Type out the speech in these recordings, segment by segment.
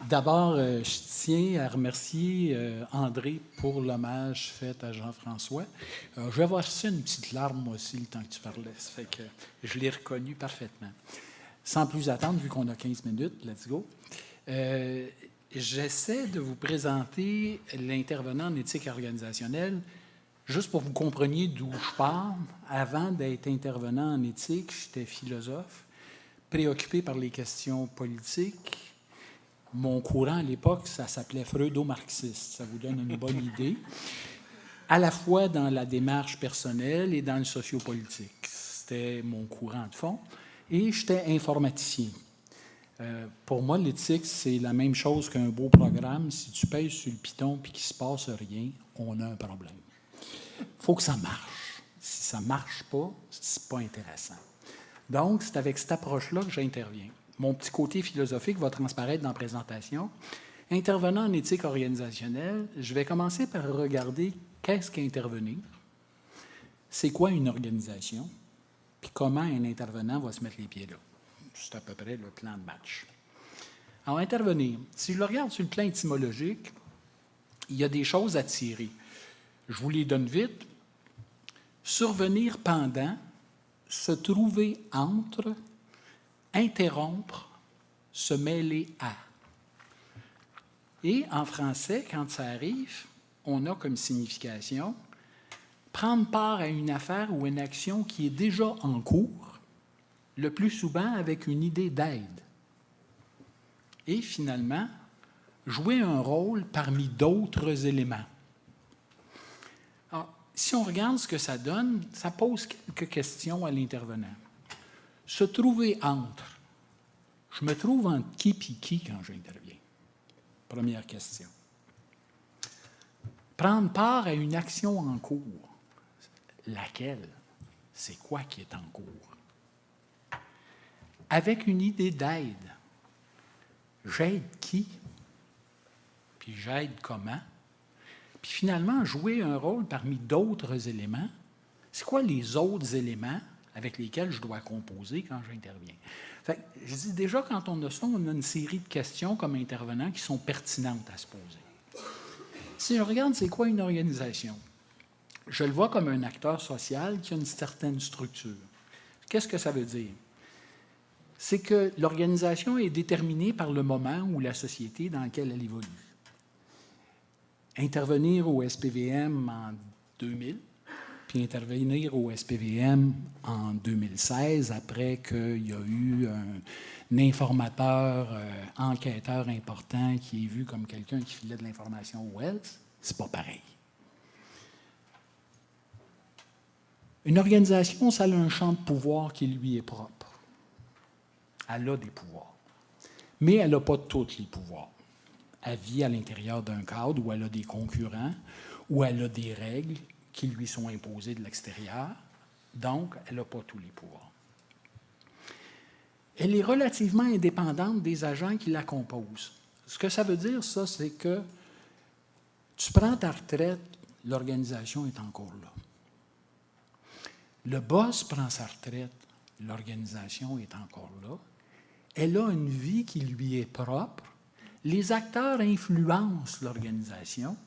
D'abord, je tiens à remercier André pour l'hommage fait à Jean-François. Je vais avoir reçu une petite larme, moi aussi, le temps que tu parlais. Ça fait que je l'ai reconnu parfaitement. Sans plus attendre, vu qu'on a 15 minutes, let's go. J'essaie de vous présenter l'intervenant en éthique organisationnelle, juste pour que vous compreniez d'où je pars. Avant d'être intervenant en éthique, j'étais philosophe, préoccupé par les questions politiques. Mon courant à l'époque, ça s'appelait freudo-marxiste. Ça vous donne une bonne idée. À la fois dans la démarche personnelle et dans le sociopolitique. C'était mon courant de fond. Et j'étais informaticien. Pour moi, l'éthique, c'est la même chose qu'un beau programme. Si tu pèses sur le piton et qu'il ne se passe rien, on a un problème. Il faut que ça marche. Si ça ne marche pas, ce n'est pas intéressant. Donc, c'est avec cette approche-là que j'interviens. Mon petit côté philosophique va transparaître dans la présentation. Intervenant en éthique organisationnelle, je vais commencer par regarder qu'est-ce qu'intervenir, c'est quoi une organisation, puis comment un intervenant va se mettre les pieds là. C'est à peu près le plan de match. Alors, intervenir, si je le regarde sur le plan étymologique, il y a des choses à tirer. Je vous les donne vite. Survenir pendant, se trouver entre, interrompre, se mêler à. Et en français, quand ça arrive, on a comme signification prendre part à une affaire ou une action qui est déjà en cours, le plus souvent avec une idée d'aide. Et finalement, jouer un rôle parmi d'autres éléments. Alors, si on regarde ce que ça donne, ça pose quelques questions à l'intervenant. Se trouver entre. Je me trouve entre qui et qui quand j'interviens? Première question. Prendre part à une action en cours. Laquelle? C'est quoi qui est en cours? Avec une idée d'aide. J'aide qui? Puis j'aide comment? Puis finalement, jouer un rôle parmi d'autres éléments. C'est quoi les autres éléments avec lesquels je dois composer quand j'interviens? Fait, je dis déjà, quand on a ça, on a une série de questions comme intervenant qui sont pertinentes à se poser. Si je regarde c'est quoi une organisation, je le vois comme un acteur social qui a une certaine structure. Qu'est-ce que ça veut dire? C'est que l'organisation est déterminée par le moment ou la société dans laquelle elle évolue. Intervenir au SPVM en 2000, puis intervenir au SPVM en 2016, après qu'il y a eu un informateur, enquêteur important qui est vu comme quelqu'un qui filait de l'information au Wells, c'est pas pareil. Une organisation, ça a un champ de pouvoir qui lui est propre. Elle a des pouvoirs. Mais elle n'a pas tous les pouvoirs. Elle vit à l'intérieur d'un cadre où elle a des concurrents, où elle a des règles qui lui sont imposées de l'extérieur. Donc, elle n'a pas tous les pouvoirs. Elle est relativement indépendante des agents qui la composent. Ce que ça veut dire, ça, c'est que tu prends ta retraite, l'organisation est encore là. Le boss prend sa retraite, l'organisation est encore là. Elle a une vie qui lui est propre. Les acteurs influencent l'organisation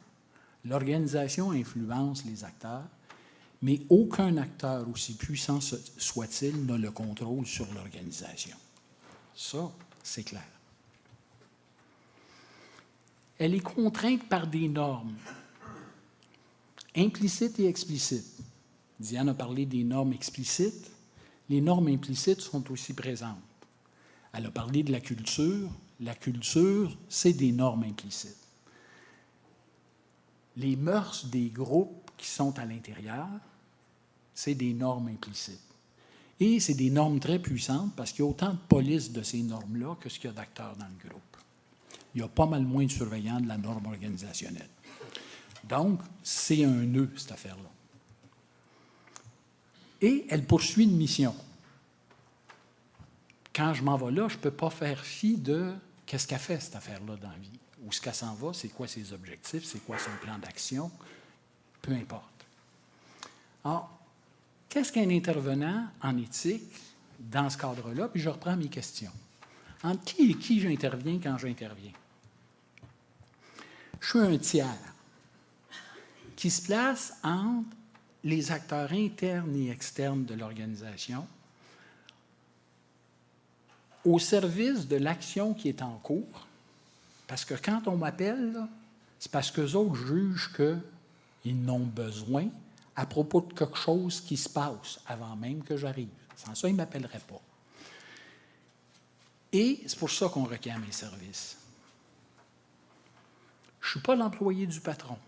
influence les acteurs, mais aucun acteur, aussi puissant soit-il, n'a le contrôle sur l'organisation. Ça, c'est clair. Elle est contrainte par des normes, implicites et explicites. Diane a parlé des normes explicites. Les normes implicites sont aussi présentes. Elle a parlé de la culture. La culture, c'est des normes implicites. Les mœurs des groupes qui sont à l'intérieur, c'est des normes implicites. Et c'est des normes très puissantes parce qu'il y a autant de police de ces normes-là que ce qu'il y a d'acteurs dans le groupe. Il y a pas mal moins de surveillants de la norme organisationnelle. Donc, c'est un nœud, cette affaire-là. Et elle poursuit une mission. Quand je m'en vais là, je ne peux pas faire fi de qu'est-ce qu'elle fait, cette affaire-là, dans la vie. Où est-ce qu'elle s'en va, c'est quoi ses objectifs, c'est quoi son plan d'action, peu importe. Alors, qu'est-ce qu'un intervenant en éthique dans ce cadre-là? Puis je reprends mes questions. Entre qui et qui j'interviens quand j'interviens? Je suis un tiers qui se place entre les acteurs internes et externes de l'organisation au service de l'action qui est en cours. Parce que quand on m'appelle, là, c'est parce qu'eux autres jugent qu'ils n'ont besoin à propos de quelque chose qui se passe avant même que j'arrive. Sans ça, ils ne m'appelleraient pas. Et c'est pour ça qu'on requiert mes services. Je ne suis pas l'employé du patron.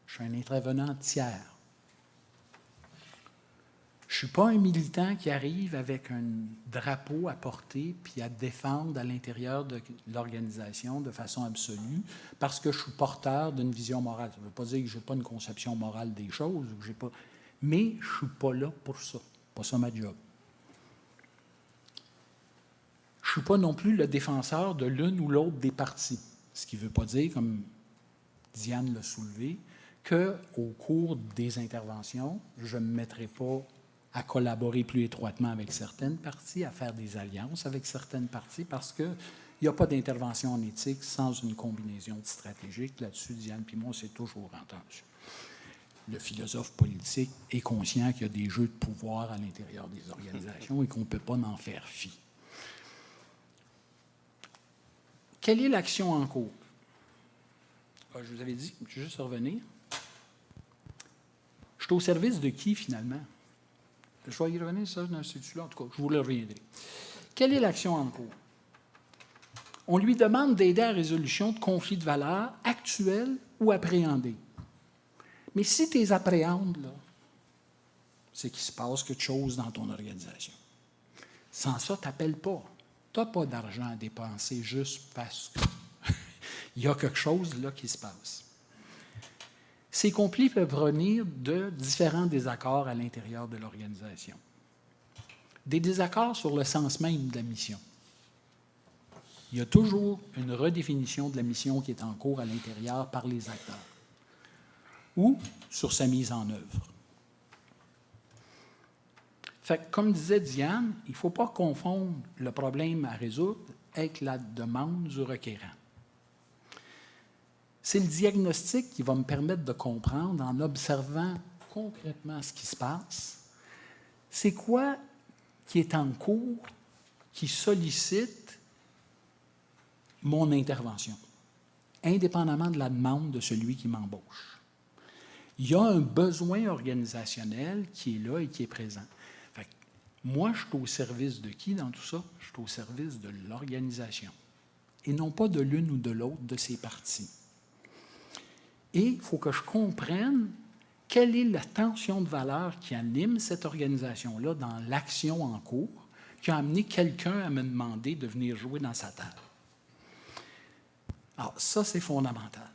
Je suis un intervenant tiers. Je ne suis pas un militant qui arrive avec un drapeau à porter puis à défendre à l'intérieur de l'organisation de façon absolue parce que je suis porteur d'une vision morale. Ça ne veut pas dire que je n'ai pas une conception morale des choses, ou que j'ai pas... mais je ne suis pas là pour ça. Pas ça ma job. Je ne suis pas non plus le défenseur de l'une ou l'autre des parties. Ce qui ne veut pas dire, comme Diane l'a soulevé, qu'au cours des interventions, je ne me mettrai pas à collaborer plus étroitement avec certaines parties, à faire des alliances avec certaines parties, parce qu'il n'y a pas d'intervention en éthique sans une combinaison stratégique. Là-dessus, Diane et moi, c'est toujours entendu. Le philosophe politique est conscient qu'il y a des jeux de pouvoir à l'intérieur des organisations et qu'on ne peut pas en faire fi. Quelle est l'action en cours? Je vous avais dit, je vais juste revenir. Je suis au service de qui, finalement? Je vais y revenir, ça, dans ce là en tout cas, je vous le reviendrai. Quelle est l'action en cours? On lui demande d'aider à la résolution de conflits de valeurs actuels ou appréhendés. Mais si tu les appréhendes, là, c'est qu'il se passe quelque chose dans ton organisation. Sans ça, tu n'appelles pas. Tu n'as pas d'argent à dépenser juste parce qu'il y a quelque chose là qui se passe. Ces conflits peuvent venir de différents désaccords à l'intérieur de l'organisation. Des désaccords sur le sens même de la mission. Il y a toujours une redéfinition de la mission qui est en cours à l'intérieur par les acteurs. Ou sur sa mise en œuvre. Fait que, comme disait Diane, il ne faut pas confondre le problème à résoudre avec la demande du requérant. C'est le diagnostic qui va me permettre de comprendre, en observant concrètement ce qui se passe, c'est quoi qui est en cours, qui sollicite mon intervention, indépendamment de la demande de celui qui m'embauche. Il y a un besoin organisationnel qui est là et qui est présent. Fait que moi, je suis au service de qui dans tout ça? Je suis au service de l'organisation, et non pas de l'une ou de l'autre de ses parties. Et il faut que je comprenne quelle est la tension de valeur qui anime cette organisation-là dans l'action en cours, qui a amené quelqu'un à me demander de venir jouer dans sa table. Alors, ça, c'est fondamental.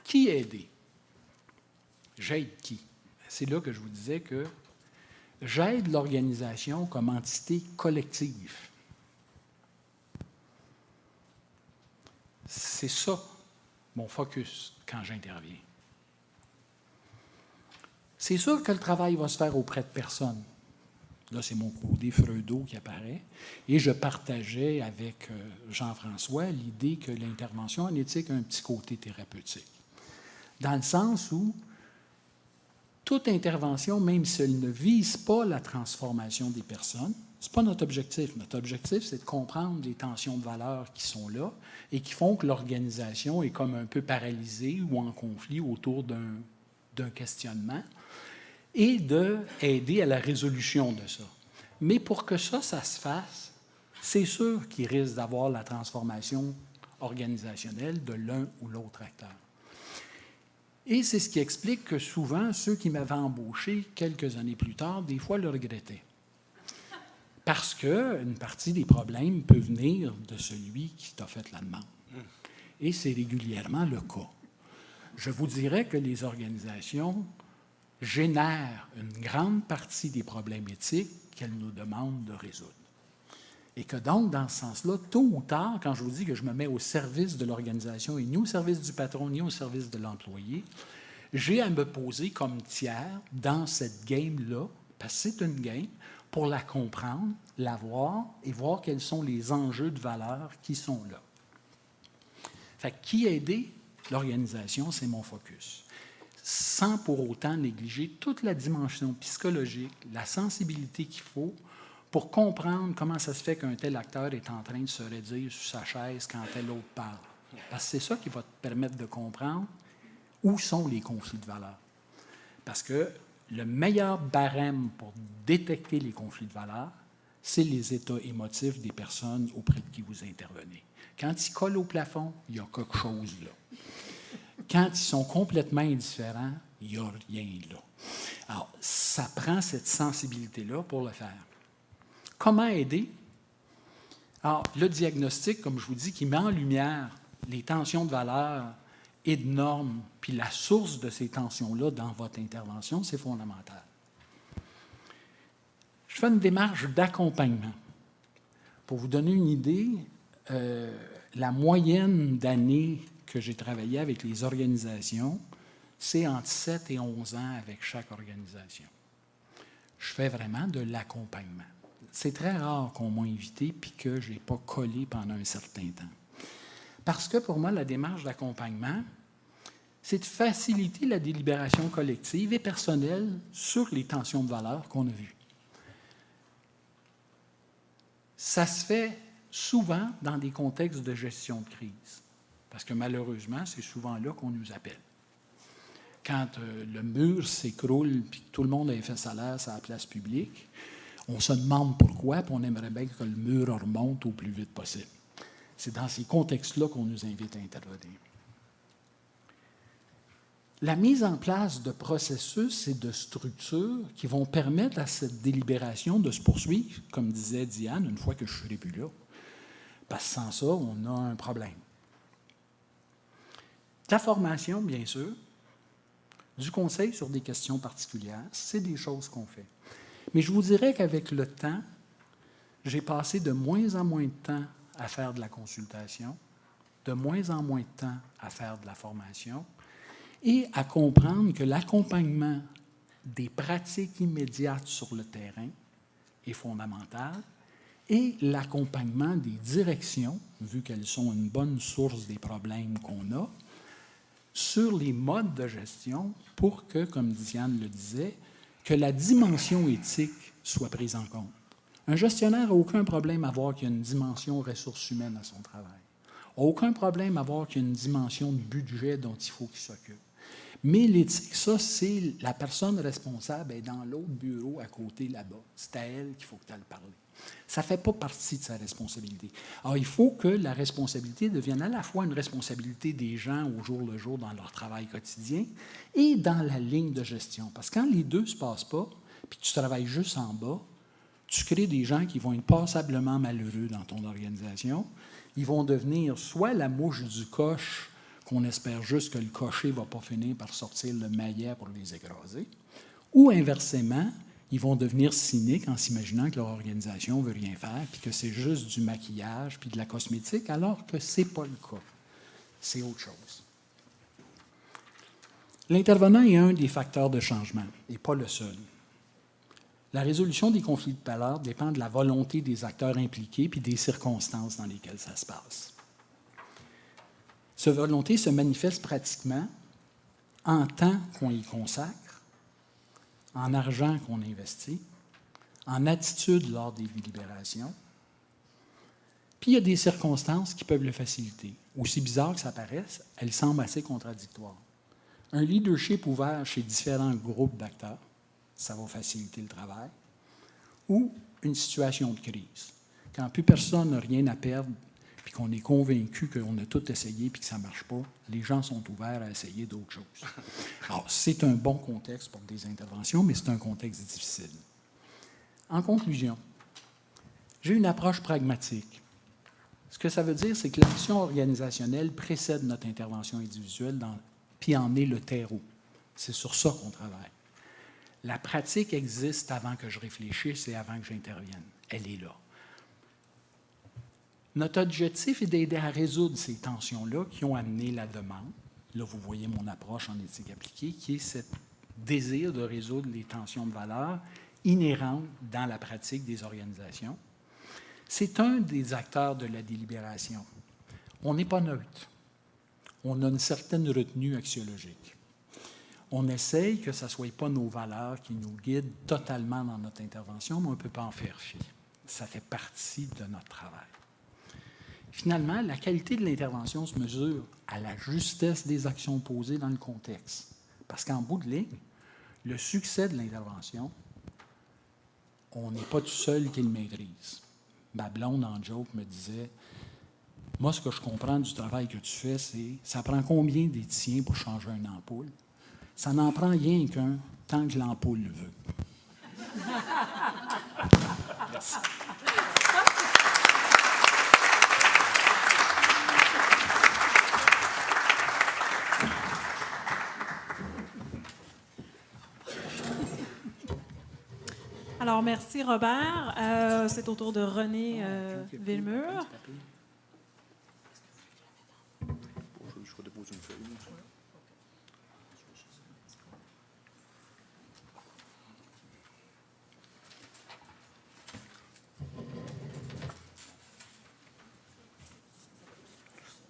Qui aider? J'aide qui? C'est là que je vous disais que j'aide l'organisation comme entité collective. C'est ça, mon focus, quand j'interviens. C'est sûr que le travail va se faire auprès de personnes. Là, c'est mon côté Freudo qui apparaît. Et je partageais avec Jean-François l'idée que l'intervention en éthique a un petit côté thérapeutique. Dans le sens où toute intervention, même si elle ne vise pas la transformation des personnes, ce n'est pas notre objectif. Notre objectif, c'est de comprendre les tensions de valeur qui sont là et qui font que l'organisation est comme un peu paralysée ou en conflit autour d'un questionnement et d'aider à la résolution de ça. Mais pour que ça se fasse, c'est sûr qu'il risque d'avoir la transformation organisationnelle de l'un ou l'autre acteur. Et c'est ce qui explique que souvent, ceux qui m'avaient embauché quelques années plus tard, des fois le regrettaient. Parce qu'une partie des problèmes peut venir de celui qui t'a fait la demande. Et c'est régulièrement le cas. Je vous dirais que les organisations génèrent une grande partie des problèmes éthiques qu'elles nous demandent de résoudre. Et que donc, dans ce sens-là, tôt ou tard, quand je vous dis que je me mets au service de l'organisation et ni au service du patron, ni au service de l'employé, j'ai à me poser comme tiers dans cette game-là, parce que c'est une game, pour la comprendre, la voir et voir quels sont les enjeux de valeur qui sont là. Fait que qui aider l'organisation, c'est mon focus. Sans pour autant négliger toute la dimension psychologique, la sensibilité qu'il faut pour comprendre comment ça se fait qu'un tel acteur est en train de se raidir sur sa chaise quand tel autre parle. Parce que c'est ça qui va te permettre de comprendre où sont les conflits de valeurs. Parce que le meilleur barème pour détecter les conflits de valeurs, c'est les états émotifs des personnes auprès de qui vous intervenez. Quand ils collent au plafond, il y a quelque chose là. Quand ils sont complètement indifférents, il n'y a rien là. Alors, ça prend cette sensibilité-là pour le faire. Comment aider? Alors, le diagnostic, comme je vous dis, qui met en lumière les tensions de valeurs et de normes, puis la source de ces tensions-là dans votre intervention, c'est fondamental. Je fais une démarche d'accompagnement. Pour vous donner une idée, la moyenne d'années que j'ai travaillé avec les organisations, c'est entre 7 et 11 ans avec chaque organisation. Je fais vraiment de l'accompagnement. C'est très rare qu'on m'a invité puis que je n'ai pas collé pendant un certain temps. Parce que pour moi, la démarche d'accompagnement, c'est de faciliter la délibération collective et personnelle sur les tensions de valeur qu'on a vues. Ça se fait souvent dans des contextes de gestion de crise, parce que malheureusement, c'est souvent là qu'on nous appelle. Quand le mur s'écroule et que tout le monde a fait salaire sur la place publique, on se demande pourquoi, puis on aimerait bien que le mur remonte au plus vite possible. C'est dans ces contextes-là qu'on nous invite à intervenir. La mise en place de processus et de structures qui vont permettre à cette délibération de se poursuivre, comme disait Diane, une fois que je serai plus là. Parce que sans ça, on a un problème. La formation, bien sûr, du conseil sur des questions particulières, c'est des choses qu'on fait. Mais je vous dirais qu'avec le temps, j'ai passé de moins en moins de temps à faire de la consultation, de moins en moins de temps à faire de la formation, et à comprendre que l'accompagnement des pratiques immédiates sur le terrain est fondamental, et l'accompagnement des directions, vu qu'elles sont une bonne source des problèmes qu'on a, sur les modes de gestion pour que, comme Diane le disait, que la dimension éthique soit prise en compte. Un gestionnaire n'a aucun problème à voir qu'il y a une dimension ressources humaines à son travail. Aucun problème à voir qu'il y a une dimension de budget dont il faut qu'il s'occupe. Mais l'éthique, ça, c'est la personne responsable est dans l'autre bureau à côté là-bas. C'est à elle qu'il faut que tu ailles parler. Ça ne fait pas partie de sa responsabilité. Alors, il faut que la responsabilité devienne à la fois une responsabilité des gens au jour le jour dans leur travail quotidien et dans la ligne de gestion. Parce que quand les deux ne se passent pas, puis que tu travailles juste en bas, tu crées des gens qui vont être passablement malheureux dans ton organisation. Ils vont devenir soit la mouche du coche, qu'on espère juste que le cocher ne va pas finir par sortir le maillet pour les écraser, ou inversement, ils vont devenir cyniques en s'imaginant que leur organisation ne veut rien faire, puis que c'est juste du maquillage, puis de la cosmétique, alors que ce n'est pas le cas. C'est autre chose. L'intervenant est un des facteurs de changement, et pas le seul. La résolution des conflits de valeurs dépend de la volonté des acteurs impliqués puis des circonstances dans lesquelles ça se passe. Cette volonté se manifeste pratiquement en temps qu'on y consacre, en argent qu'on investit, en attitude lors des délibérations. Puis il y a des circonstances qui peuvent le faciliter. Aussi bizarre que ça paraisse, elles semblent assez contradictoires. Un leadership ouvert chez différents groupes d'acteurs, ça va faciliter le travail, ou une situation de crise. Quand plus personne n'a rien à perdre, puis qu'on est convaincu qu'on a tout essayé puis que ça ne marche pas, les gens sont ouverts à essayer d'autres choses. Alors, c'est un bon contexte pour des interventions, mais c'est un contexte difficile. En conclusion, j'ai une approche pragmatique. Ce que ça veut dire, c'est que l'action organisationnelle précède notre intervention individuelle, puis en est le terreau. C'est sur ça qu'on travaille. La pratique existe avant que je réfléchisse et avant que j'intervienne. Elle est là. Notre objectif est d'aider à résoudre ces tensions-là qui ont amené la demande. Là, vous voyez mon approche en éthique appliquée, qui est ce désir de résoudre les tensions de valeur inhérentes dans la pratique des organisations. C'est un des acteurs de la délibération. On n'est pas neutre. on a une certaine retenue axiologique. On essaye que ce ne soit pas nos valeurs qui nous guident totalement dans notre intervention, mais on ne peut pas en faire fi. Ça fait partie de notre travail. Finalement, la qualité de l'intervention se mesure à la justesse des actions posées dans le contexte. Parce qu'en bout de ligne, le succès de l'intervention, on n'est pas tout seul qui le maîtrise. Ma blonde, en joke, me disait « Moi, ce que je comprends du travail que tu fais, c'est ça prend combien d'éthiciens pour changer une ampoule? Ça n'en prend rien qu'un tant que l'ampoule le veut. » Merci. Alors, merci Robert. C'est au tour de René Villemur. Je dépose une feuille.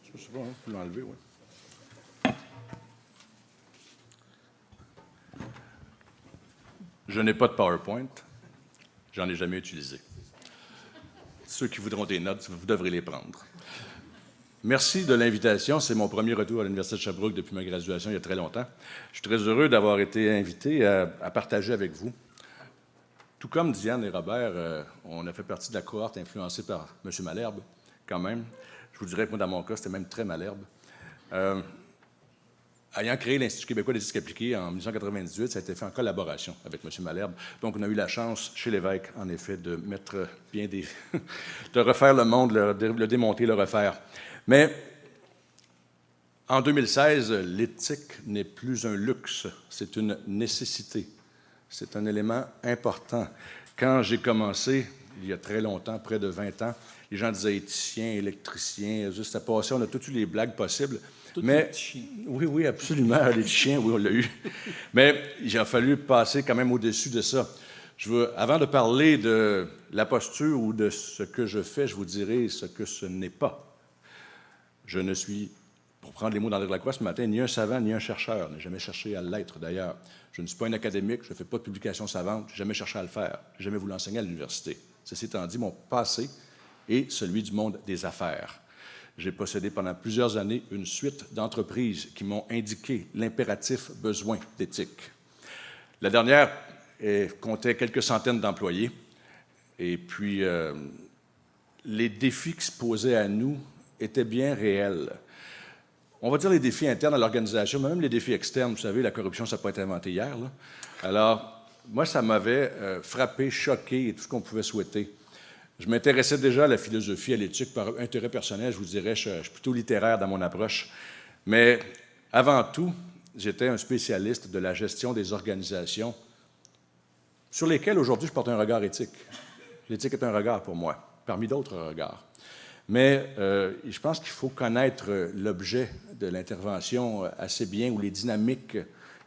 Ça, c'est bon, hein? Vous l'enlevez, oui. Je n'ai pas de PowerPoint. J'en ai jamais utilisé. Ceux qui voudront des notes, vous devrez les prendre. Merci de l'invitation. C'est mon premier retour à l'Université de Sherbrooke depuis ma graduation il y a très longtemps. Je suis très heureux d'avoir été invité à partager avec vous. Tout comme Diane et Robert, on a fait partie de la cohorte influencée par M. Malherbe, quand même. Je vous dirais que moi, dans mon cas, c'était même très Malherbe. Ayant créé l'Institut québécois d'éthique appliquée en 1998, ça a été fait en collaboration avec M. Malherbe. Donc, on a eu la chance, chez l'évêque, en effet, de mettre bien des... de refaire le monde, le démonter, le refaire. Mais, en 2016, l'éthique n'est plus un luxe, c'est une nécessité. C'est un élément important. Quand j'ai commencé, il y a très longtemps, près de 20 ans, les gens disaient éthicien, électricien, juste à passer, on a toutes eu les blagues possibles. Mais, oui, oui, absolument, les chiens, oui, on l'a eu. Mais il a fallu passer quand même au-dessus de ça. Avant de parler de la posture ou de ce que je fais, je vous dirai ce que ce n'est pas. Je ne suis, pour prendre les mots d'André Lacroix ce matin, ni un savant ni un chercheur. Je n'ai jamais cherché à l'être, d'ailleurs. Je ne suis pas un académique, je ne fais pas de publication savante, je n'ai jamais cherché à le faire. Je n'ai jamais voulu enseigner à l'université. Ceci étant dit, mon passé est celui du monde des affaires. J'ai possédé pendant plusieurs années une suite d'entreprises qui m'ont indiqué l'impératif besoin d'éthique. La dernière comptait quelques centaines d'employés. Et puis, les défis qui se posaient à nous étaient bien réels. On va dire les défis internes à l'organisation, mais même les défis externes. Vous savez, la corruption, ça n'a pas été inventé hier, là. Alors, moi, ça m'avait frappé, choqué et tout ce qu'on pouvait souhaiter. Je m'intéressais déjà à la philosophie, à l'éthique par intérêt personnel. Je vous dirais, je suis plutôt littéraire dans mon approche. Mais avant tout, j'étais un spécialiste de la gestion des organisations sur lesquelles aujourd'hui je porte un regard éthique. L'éthique est un regard pour moi, parmi d'autres regards. Mais je pense qu'il faut connaître l'objet de l'intervention assez bien ou les dynamiques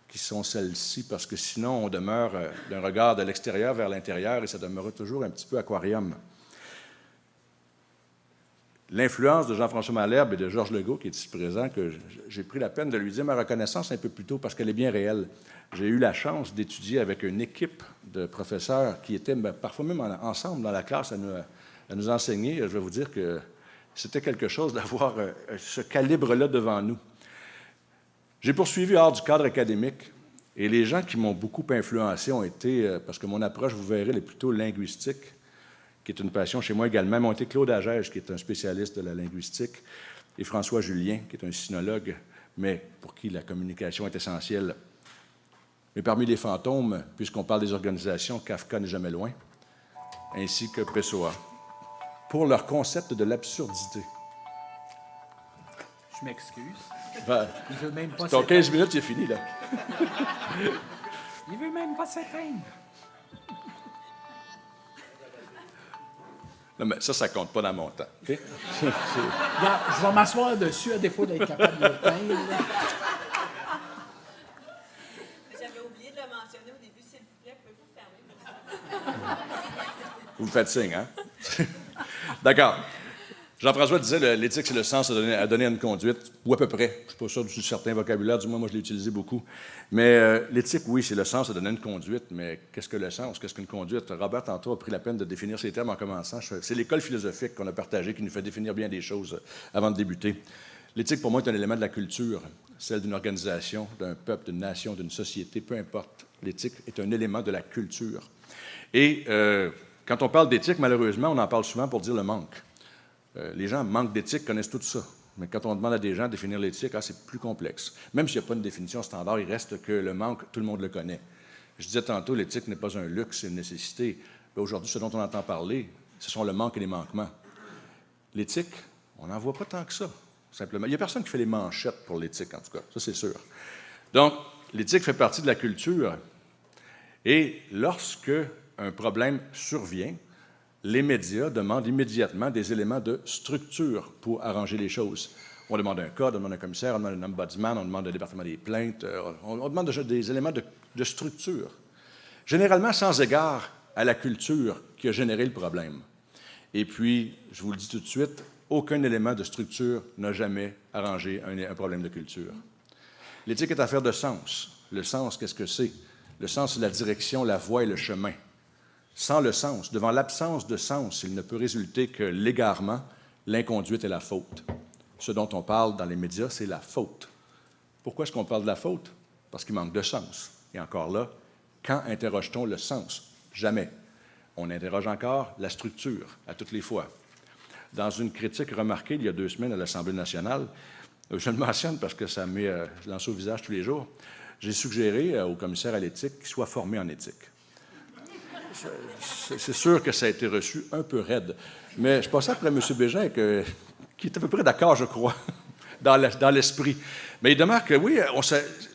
qui sont celles-ci, parce que sinon on demeure d'un regard de l'extérieur vers l'intérieur et ça demeure toujours un petit peu aquarium. L'influence de Jean-François Malherbe et de Georges Legault, qui est ici présent, que j'ai pris la peine de lui dire ma reconnaissance un peu plus tôt parce qu'elle est bien réelle. J'ai eu la chance d'étudier avec une équipe de professeurs qui étaient parfois même ensemble dans la classe à nous enseigner. Je vais vous dire que c'était quelque chose d'avoir ce calibre-là devant nous. J'ai poursuivi hors du cadre académique et les gens qui m'ont beaucoup influencé ont été, parce que mon approche, vous verrez, elle est plutôt linguistique, qui est une passion chez moi également, m'ont été Claude Agege, qui est un spécialiste de la linguistique, et François Julien, qui est un sinologue, mais pour qui la communication est essentielle. Mais parmi les fantômes, puisqu'on parle des organisations, Kafka n'est jamais loin, ainsi que Pessoa, pour leur concept de l'absurdité. Je m'excuse. Ben, Il veut même pas ton s'éteindre. 15 minutes, c'est fini, là. Il veut même pas s'éteindre. Non, mais ça compte pas dans mon temps. Okay? Regarde, je vais m'asseoir dessus à défaut d'être capable de l'éteindre. J'avais oublié de le mentionner au début, s'il vous plaît, pouvez-vous fermer? Vous me faites signe, hein? D'accord. Jean-François disait l'éthique, c'est le sens à donner à une conduite, ou à peu près. Je ne suis pas sûr du certain vocabulaire, du moins, moi, je l'ai utilisé beaucoup. Mais l'éthique, oui, c'est le sens à donner à une conduite, mais qu'est-ce que le sens? Qu'est-ce qu'une conduite? Robert, tantôt, a pris la peine de définir ces termes en commençant. C'est l'école philosophique qu'on a partagée qui nous fait définir bien des choses avant de débuter. L'éthique, pour moi, est un élément de la culture, celle d'une organisation, d'un peuple, d'une nation, d'une société, peu importe. L'éthique est un élément de la culture. Et quand on parle d'éthique, malheureusement, on en parle souvent pour dire le manque. Les gens manquent d'éthique, connaissent tout ça. Mais quand on demande à des gens de définir l'éthique, c'est plus complexe. Même s'il n'y a pas une définition standard, il reste que le manque, tout le monde le connaît. Je disais tantôt, l'éthique n'est pas un luxe, c'est une nécessité. Aujourd'hui, ce dont on entend parler, ce sont le manque et les manquements. L'éthique, on n'en voit pas tant que ça, simplement. Il n'y a personne qui fait les manchettes pour l'éthique, en tout cas, ça c'est sûr. Donc, l'éthique fait partie de la culture. Et lorsque un problème survient, les médias demandent immédiatement des éléments de structure pour arranger les choses. On demande un code, on demande un commissaire, on demande un ombudsman, on demande un département des plaintes, on demande des éléments de structure. Généralement sans égard à la culture qui a généré le problème. Et puis, je vous le dis tout de suite, aucun élément de structure n'a jamais arrangé un problème de culture. L'éthique est affaire de sens. Le sens, qu'est-ce que c'est? Le sens, c'est la direction, la voie et le chemin. Sans le sens, devant l'absence de sens, il ne peut résulter que l'égarement, l'inconduite et la faute. Ce dont on parle dans les médias, c'est la faute. Pourquoi est-ce qu'on parle de la faute? Parce qu'il manque de sens. Et encore là, quand interroge-t-on le sens? Jamais. On interroge encore la structure, à toutes les fois. Dans une critique remarquée il y a 2 semaines à l'Assemblée nationale, je le mentionne parce que ça m'est lancé au visage tous les jours, j'ai suggéré au commissaire à l'éthique qu'il soit formé en éthique. C'est sûr que ça a été reçu un peu raide. Mais je passais après M. Bégin, qui est à peu près d'accord, je crois, dans l'esprit. Mais il demeure que, oui,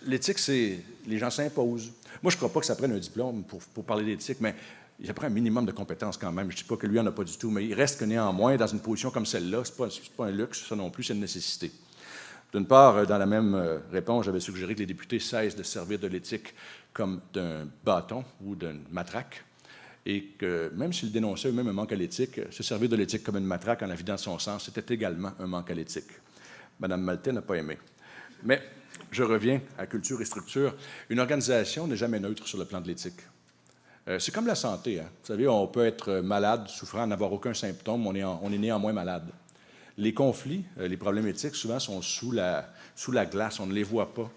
l'éthique, c'est... Les gens s'imposent. Moi, je ne crois pas que ça prenne un diplôme pour parler d'éthique, mais il prend un minimum de compétences quand même. Je ne dis pas que lui n'en a pas du tout, mais il reste que néanmoins, dans une position comme celle-là, ce n'est pas un luxe, ça non plus, c'est une nécessité. D'une part, dans la même réponse, j'avais suggéré que les députés cessent de servir de l'éthique comme d'un bâton ou d'une matraque, et que même s'ils dénonçaient eux-mêmes un manque à l'éthique, se servir de l'éthique comme une matraque en la vidant de son sens, c'était également un manque à l'éthique. Mme Maltais n'a pas aimé. Mais je reviens à culture et structure. Une organisation n'est jamais neutre sur le plan de l'éthique. C'est comme la santé. Hein. Vous savez, on peut être malade, souffrant, n'avoir aucun symptôme, on est néanmoins malade. Les conflits, les problèmes éthiques, souvent, sont sous la glace, on ne les voit pas.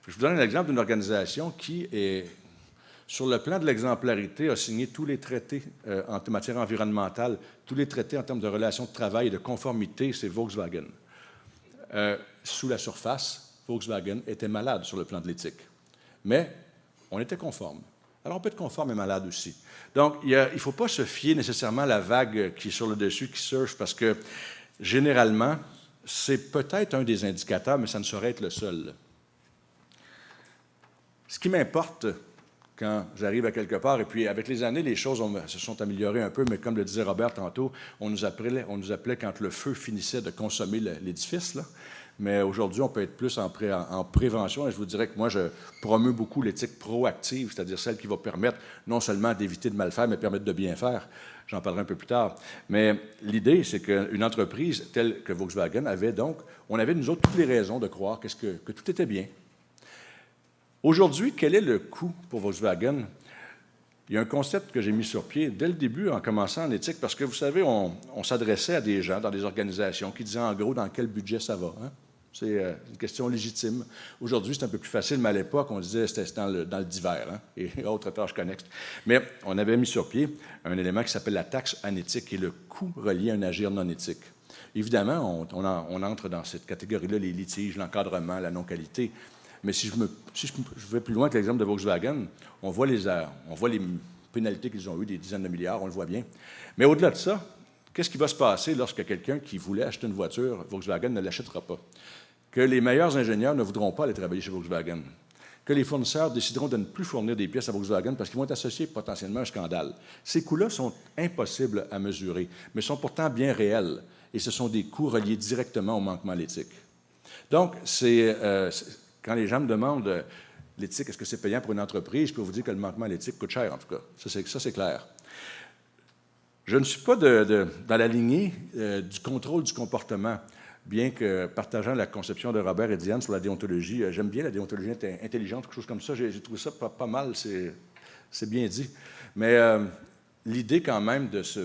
Je vous donne un exemple d'une organisation qui est... Sur le plan de l'exemplarité, a signé tous les traités en matière environnementale, tous les traités en termes de relations de travail et de conformité, c'est Volkswagen. Sous la surface, Volkswagen était malade sur le plan de l'éthique. Mais on était conforme. Alors, on peut être conforme et malade aussi. Donc, il ne faut pas se fier nécessairement à la vague qui est sur le dessus, qui surfe, parce que, généralement, c'est peut-être un des indicateurs, mais ça ne saurait être le seul. Ce qui m'importe quand j'arrive à quelque part, et puis avec les années, les choses se sont améliorées un peu, mais comme le disait Robert tantôt, on nous appelait quand le feu finissait de consommer l'édifice, là. Mais aujourd'hui, on peut être plus en prévention, et je vous dirais que moi, je promeus beaucoup l'éthique proactive, c'est-à-dire celle qui va permettre non seulement d'éviter de mal faire, mais permettre de bien faire. J'en parlerai un peu plus tard. Mais l'idée, c'est qu'une entreprise telle que Volkswagen avait donc, on avait nous autres toutes les raisons de croire que tout était bien. Aujourd'hui, quel est le coût pour Volkswagen? Il y a un concept que j'ai mis sur pied dès le début en commençant en éthique, parce que vous savez, on s'adressait à des gens dans des organisations qui disaient en gros dans quel budget ça va. Hein? C'est une question légitime. Aujourd'hui, c'est un peu plus facile, mais à l'époque, on disait que c'était dans le divers hein, et autres tâches connexes. Mais on avait mis sur pied un élément qui s'appelle la taxe anéthique, qui est le coût relié à un agir non éthique. Évidemment, on entre dans cette catégorie-là, les litiges, l'encadrement, la non-qualité. Mais si je vais plus loin que l'exemple de Volkswagen, on voit les pénalités qu'ils ont eues, des dizaines de milliards, on le voit bien. Mais au-delà de ça, qu'est-ce qui va se passer lorsque quelqu'un qui voulait acheter une voiture Volkswagen ne l'achètera pas? Que les meilleurs ingénieurs ne voudront pas aller travailler chez Volkswagen? Que les fournisseurs décideront de ne plus fournir des pièces à Volkswagen parce qu'ils vont être associés potentiellement à un scandale? Ces coûts-là sont impossibles à mesurer, mais sont pourtant bien réels. Et ce sont des coûts reliés directement au manquement à l'éthique. Donc, quand les gens me demandent l'éthique, est-ce que c'est payant pour une entreprise, je peux vous dire que le manquement à l'éthique coûte cher, en tout cas. Ça, c'est clair. Je ne suis pas dans la lignée du contrôle du comportement, bien que partageant la conception de Robert et Diane sur la déontologie, j'aime bien la déontologie intelligente, quelque chose comme ça. J'ai trouvé ça pas mal, c'est bien dit. Mais l'idée quand même de se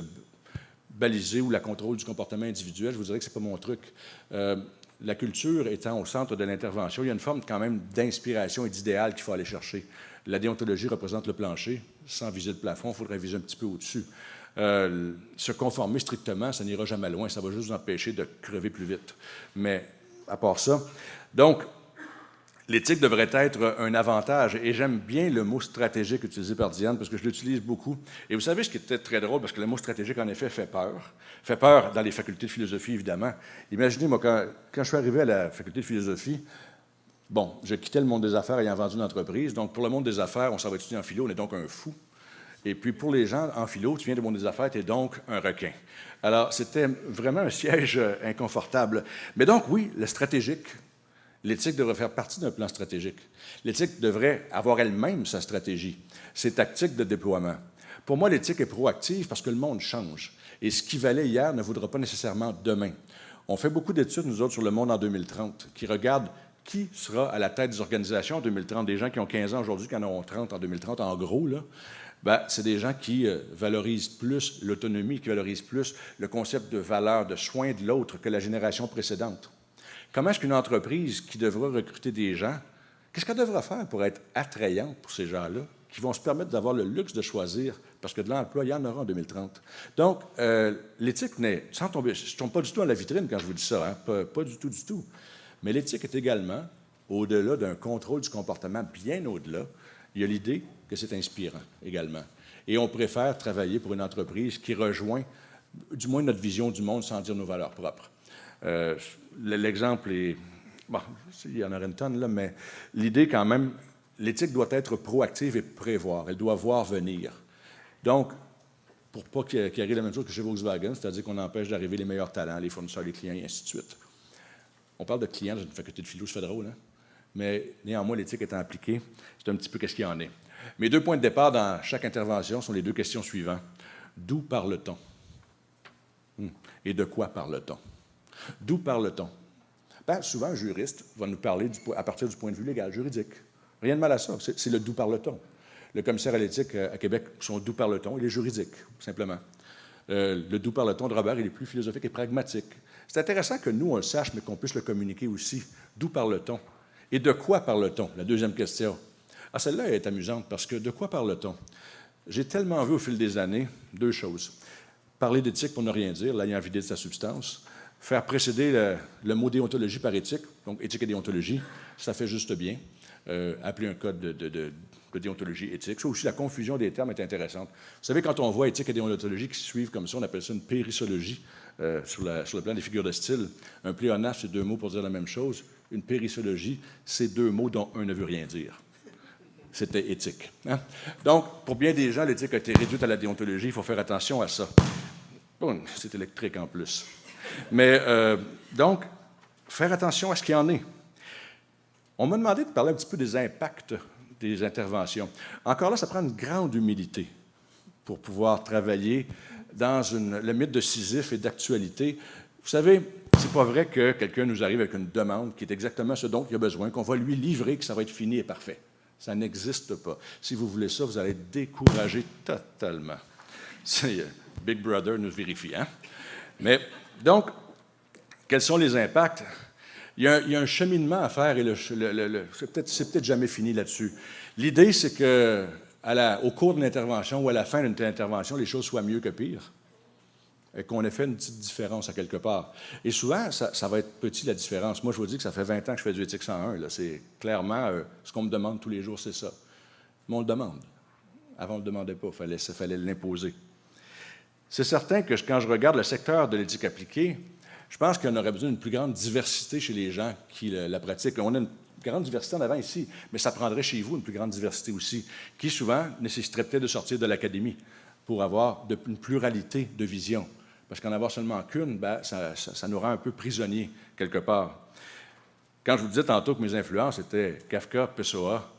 baliser ou la contrôle du comportement individuel, je vous dirais que ce n'est pas mon truc. La culture étant au centre de l'intervention, il y a une forme quand même d'inspiration et d'idéal qu'il faut aller chercher. La déontologie représente le plancher. Sans viser le plafond, il faudrait viser un petit peu au-dessus. Se conformer strictement, ça n'ira jamais loin. Ça va juste vous empêcher de crever plus vite. Mais à part ça, donc, l'éthique devrait être un avantage. Et j'aime bien le mot stratégique utilisé par Diane parce que je l'utilise beaucoup. Et vous savez ce qui était très drôle, parce que le mot stratégique, en effet, fait peur. Fait peur dans les facultés de philosophie, évidemment. Imaginez, moi, quand je suis arrivé à la faculté de philosophie, bon, je quittais le monde des affaires ayant vendu une entreprise. Donc, pour le monde des affaires, on s'en va étudier en philo, on est donc un fou. Et puis, pour les gens en philo, tu viens du monde des affaires, tu es donc un requin. Alors, c'était vraiment un siège inconfortable. Mais donc, oui, le stratégique, l'éthique devrait faire partie d'un plan stratégique. L'éthique devrait avoir elle-même sa stratégie, ses tactiques de déploiement. Pour moi, l'éthique est proactive parce que le monde change. Et ce qui valait hier ne vaudra pas nécessairement demain. On fait beaucoup d'études, nous autres, sur le monde en 2030, qui regardent qui sera à la tête des organisations en 2030. Des gens qui ont 15 ans aujourd'hui, qui en auront 30 en 2030, en gros, là. C'est des gens qui valorisent plus l'autonomie, qui valorisent plus le concept de valeur, de soin de l'autre que la génération précédente. Comment est-ce qu'une entreprise qui devra recruter des gens, qu'est-ce qu'elle devra faire pour être attrayante pour ces gens-là, qui vont se permettre d'avoir le luxe de choisir, parce que de l'emploi, il y en aura en 2030. Donc, l'éthique n'est, sans tomber, je ne tombe pas du tout dans la vitrine quand je vous dis ça, hein, pas du tout, du tout. Mais l'éthique est également, au-delà d'un contrôle du comportement, bien au-delà, il y a l'idée que c'est inspirant également. Et on préfère travailler pour une entreprise qui rejoint, du moins, notre vision du monde sans dire nos valeurs propres. L'exemple est... Bon, il y en aurait une tonne, là, mais l'idée, quand même, l'éthique doit être proactive et prévoir. Elle doit voir venir. Donc, pour pas qu'il arrive la même chose que chez Volkswagen, c'est-à-dire qu'on empêche d'arriver les meilleurs talents, les fournisseurs, les clients, et ainsi de suite. On parle de clients dans une faculté de philo, ça fait drôle, hein? Mais néanmoins, l'éthique étant appliquée, c'est un petit peu qu'est-ce qu'il y en est. Mes 2 points de départ dans chaque intervention sont les 2 questions suivantes. D'où parle-t-on? Et de quoi parle-t-on? D'où parle-t-on? Souvent, un juriste va nous parler à partir du point de vue légal, juridique. Rien de mal à ça. C'est le d'où parle-t-on. Le commissaire à l'éthique à Québec, son d'où parle-t-on, il est juridique, simplement. Le d'où parle-t-on de Robert, il est plus philosophique et pragmatique. C'est intéressant que nous, on le sache, mais qu'on puisse le communiquer aussi. D'où parle-t-on? Et de quoi parle-t-on? La deuxième question. Celle-là est amusante parce que de quoi parle-t-on? J'ai tellement vu au fil des années 2 choses. Parler d'éthique pour ne rien dire, l'ayant vidé de sa substance. Faire précéder le mot déontologie par éthique, donc éthique et déontologie, ça fait juste bien. Appeler un code de déontologie éthique. Ça aussi, la confusion des termes est intéressante. Vous savez, quand on voit éthique et déontologie qui se suivent comme ça, on appelle ça une périssologie sur le plan des figures de style. Un pléonasme, c'est 2 mots pour dire la même chose. Une périssologie, c'est 2 mots dont un ne veut rien dire. C'était éthique. Hein? Donc, pour bien des gens, l'éthique a été réduite à la déontologie. Il faut faire attention à ça. Bon, c'est électrique en plus. Mais donc, faire attention à ce qu'il y en est. On m'a demandé de parler un petit peu des impacts des interventions. Encore là, ça prend une grande humilité pour pouvoir travailler dans le mythe de Sisyphe et d'actualité. Vous savez, c'est pas vrai que quelqu'un nous arrive avec une demande qui est exactement ce dont il a besoin, qu'on va lui livrer, que ça va être fini et parfait. Ça n'existe pas. Si vous voulez ça, vous allez être découragé totalement. Big Brother nous vérifie, hein? Mais, donc, quels sont les impacts? Il y a un cheminement à faire et c'est peut-être jamais fini là-dessus. L'idée, c'est que au cours d'une intervention ou à la fin d'une intervention, les choses soient mieux que pire. Et qu'on ait fait une petite différence à quelque part. Et souvent, ça va être petit, la différence. Moi, je vous dis que ça fait 20 ans que je fais du éthique 101. Là. C'est clairement ce qu'on me demande tous les jours, c'est ça. Mais on le demande. Avant, on ne le demandait pas. Il fallait l'imposer. C'est certain que quand je regarde le secteur de l'éthique appliquée, je pense qu'on aurait besoin d'une plus grande diversité chez les gens qui la pratiquent. On a une grande diversité en avant ici, mais ça prendrait chez vous une plus grande diversité aussi, qui souvent nécessiterait peut-être de sortir de l'académie pour avoir une pluralité de visions. Parce qu'en avoir seulement qu'une, ça nous rend un peu prisonniers, quelque part. Quand je vous disais tantôt que mes influences étaient Kafka, Pessoa,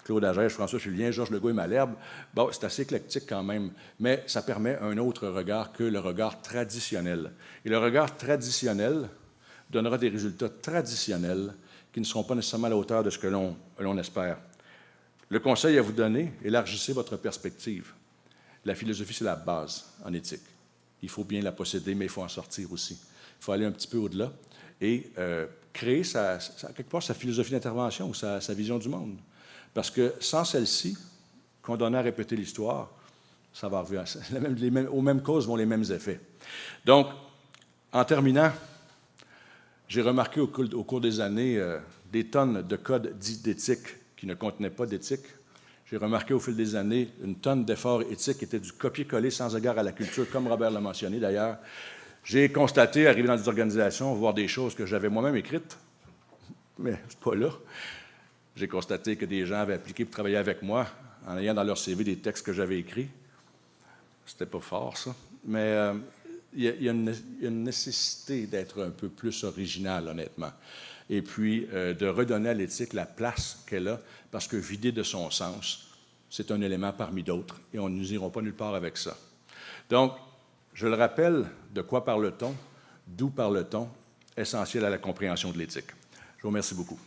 Claude Agèche, François Julien, Georges Legault et Malherbe. Bon, c'est assez éclectique quand même, mais ça permet un autre regard que le regard traditionnel. Et le regard traditionnel donnera des résultats traditionnels qui ne seront pas nécessairement à la hauteur de ce que l'on espère. Le conseil à vous donner, élargissez votre perspective. La philosophie, c'est la base en éthique. Il faut bien la posséder, mais il faut en sortir aussi. Il faut aller un petit peu au-delà et créer quelque part sa philosophie d'intervention ou sa vision du monde. Parce que sans celle-ci, condamner à répéter l'histoire, ça va arriver aux mêmes causes vont les mêmes effets. Donc, en terminant, j'ai remarqué au cours des années des tonnes de codes dits d'éthique qui ne contenaient pas d'éthique. J'ai remarqué au fil des années une tonne d'efforts éthiques qui étaient du copier-coller sans égard à la culture, comme Robert l'a mentionné d'ailleurs. J'ai constaté, arrivé dans des organisations, voir des choses que j'avais moi-même écrites, mais c'est pas là. J'ai constaté que des gens avaient appliqué pour travailler avec moi en ayant dans leur CV des textes que j'avais écrits. C'était pas fort, ça. Mais il y a une nécessité d'être un peu plus original, honnêtement. Et puis, de redonner à l'éthique la place qu'elle a, parce que vidée de son sens, c'est un élément parmi d'autres, et nous n'irons pas nulle part avec ça. Donc, je le rappelle, de quoi parle-t-on? D'où parle-t-on? Essentiel à la compréhension de l'éthique. Je vous remercie beaucoup.